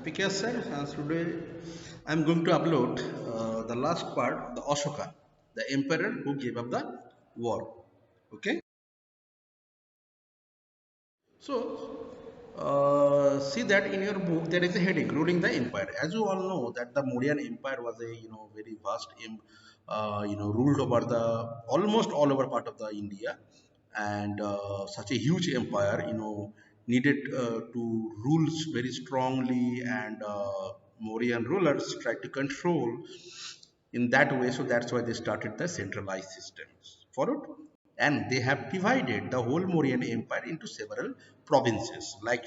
PK sir, today I'm going to upload the last part, the Ashoka, the emperor who gave up the war. Okay, so see that in your book there is a heading ruling the empire. As you all know that the Mauryan Empire was a very vast, ruled over the almost all over part of the India, and such a huge empire needed to rule very strongly, and Mauryan rulers tried to control in that way. So that's why they started the centralized systems for it. And they have divided the whole Mauryan Empire into several provinces, like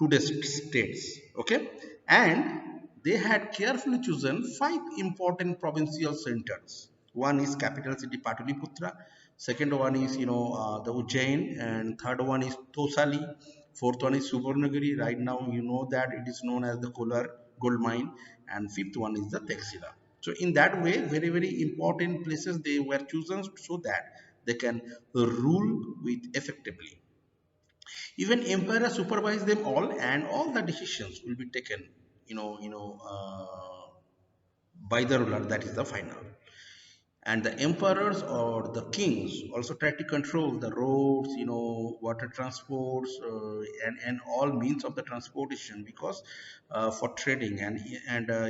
today's states. Okay. And they had carefully chosen five important provincial centers. One is capital city Pataliputra. Second one is, the Ujjain. And third one is Tosali. Fourth one is Suvarnagiri. Right now, you know that it is known as the Kolar gold mine. And fifth one is the Texila. So in that way, very, very important places they were chosen so that they can rule with effectively. Even emperor supervise them all, and all the decisions will be taken, by the ruler. That is the final. And the emperors or the kings also try to control the roads, water transports, and all means of the transportation, because for trading, and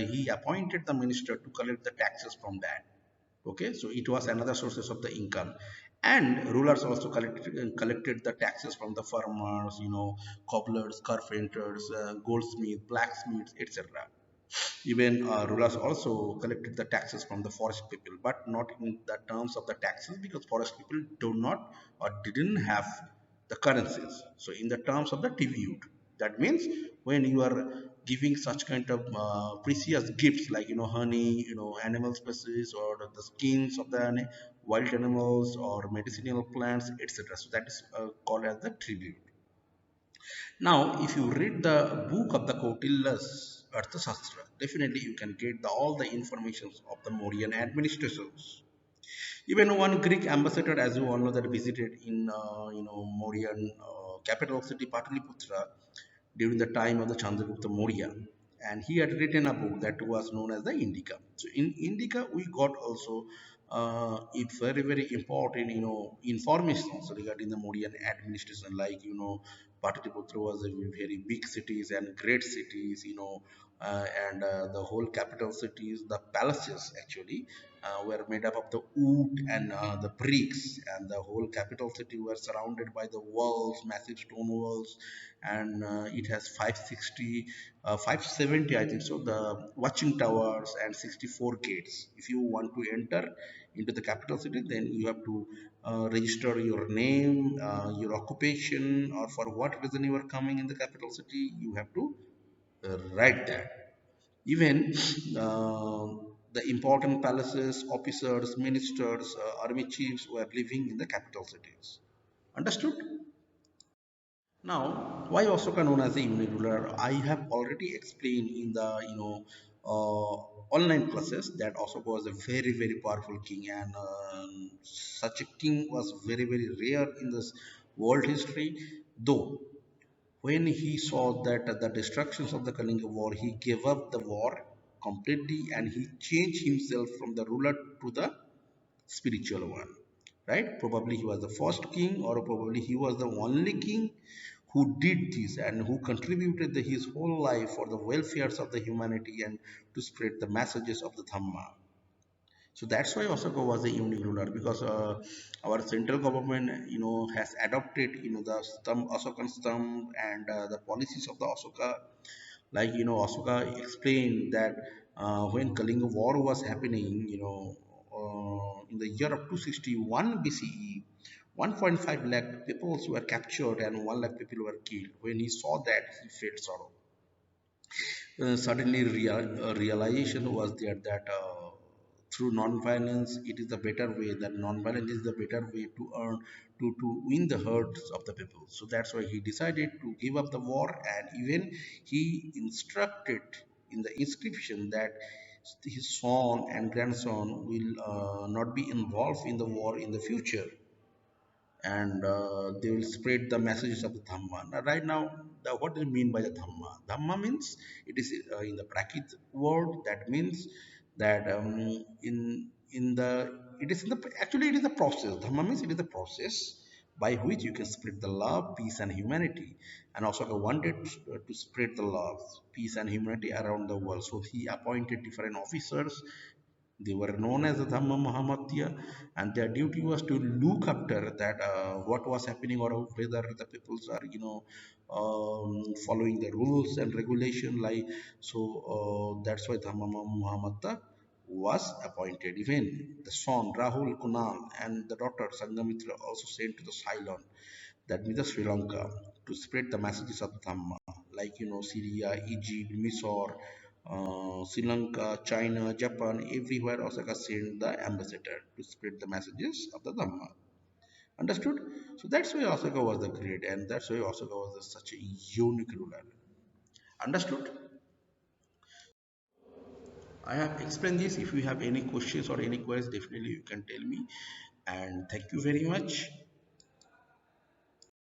he appointed the minister to collect the taxes from that. Okay, so it was another sources of the income. And rulers also collected the taxes from the farmers, cobblers, carpenters, goldsmiths, blacksmiths, etc. Even rulers also collected the taxes from the forest people, but not in the terms of the taxes, because forest people do not or didn't have the currencies. So in the terms of the tribute, that means when you are giving such kind of precious gifts, like honey, animal species, or the skins of the wild animals or medicinal plants, etc. So that is called as the tribute. Now, if you read the book of the Kautilya's Arthashastra, definitely you can get all the informations of the Mauryan administrations. Even one Greek ambassador, as you all know, that visited in Mauryan capital city Pataliputra during the time of the Chandragupta Maurya, and he had written a book that was known as the Indica. So in Indica, we got also it very, very important, information regarding the Mauryan administration, like Pataliputra was a very big cities and great cities, and the whole capital cities, the palaces actually were made up of the wood and the bricks, and the whole capital city were surrounded by the walls, massive stone walls, and it has 560, 570, I think so, the watching towers and 64 gates. If you want to enter into the capital city, then you have to register your name, your occupation, or for what reason you are coming in the capital city. You have to write that. Even uh, the important palaces, officers, ministers, army chiefs were living in the capital cities. Understood? Now, why Ashoka known as the uniruler? I have already explained in the online classes that Ashoka was a very, very powerful king, and such a king was very, very rare in this world history. Though when he saw that the destructions of the Kalinga war, he gave up the war completely, and he changed himself from the ruler to the spiritual one. Right? Probably he was the first king, or probably he was the only king who did this and who contributed his whole life for the welfares of the humanity and to spread the messages of the Dhamma. So that's why Ashoka was a unique ruler, because our central government, has adopted, the Ashokan stamp, and the policies of the Ashoka. Like, Ashoka explained that when Kalinga War was happening, in the year of 261 BCE, 1.5 lakh people were captured and 1 lakh people were killed. When he saw that, he felt sorrow. Suddenly realization was there that through non-violence it is the better way, that non-violence is the better way to earn, to win the hearts of the people. So that's why he decided to give up the war, and even he instructed in the inscription that his son and grandson will not be involved in the war in the future. and they will spread the messages of the Dhamma. Now, right now, what do you mean by the Dhamma? Dhamma means it is in the Prakrit word. That means that in the it is in the actually it is the process. Dhamma means it is the process by which you can spread the love, peace, and humanity. And also wanted to spread the love, peace, and humanity around the world. So he appointed different officers. They were known as the Dhamma Mahamatya, and their duty was to look after that what was happening or whether the peoples are, following the rules and regulation. Like so, that's why Dhamma Mahamatya was appointed. Even the son Rahul Kunal and the daughter Sangamitra also sent to the Ceylon, that means the Sri Lanka, to spread the messages of Dhamma, like Syria, Egypt, Mysore, Sri Lanka, China, Japan, everywhere Osaka sent the ambassador to spread the messages of the Dhamma. Understood? So that's why Osaka was the great, and that's why Osaka was such a unique ruler. Understood? I have explained this. If you have any questions or any queries, definitely you can tell me. And thank you very much.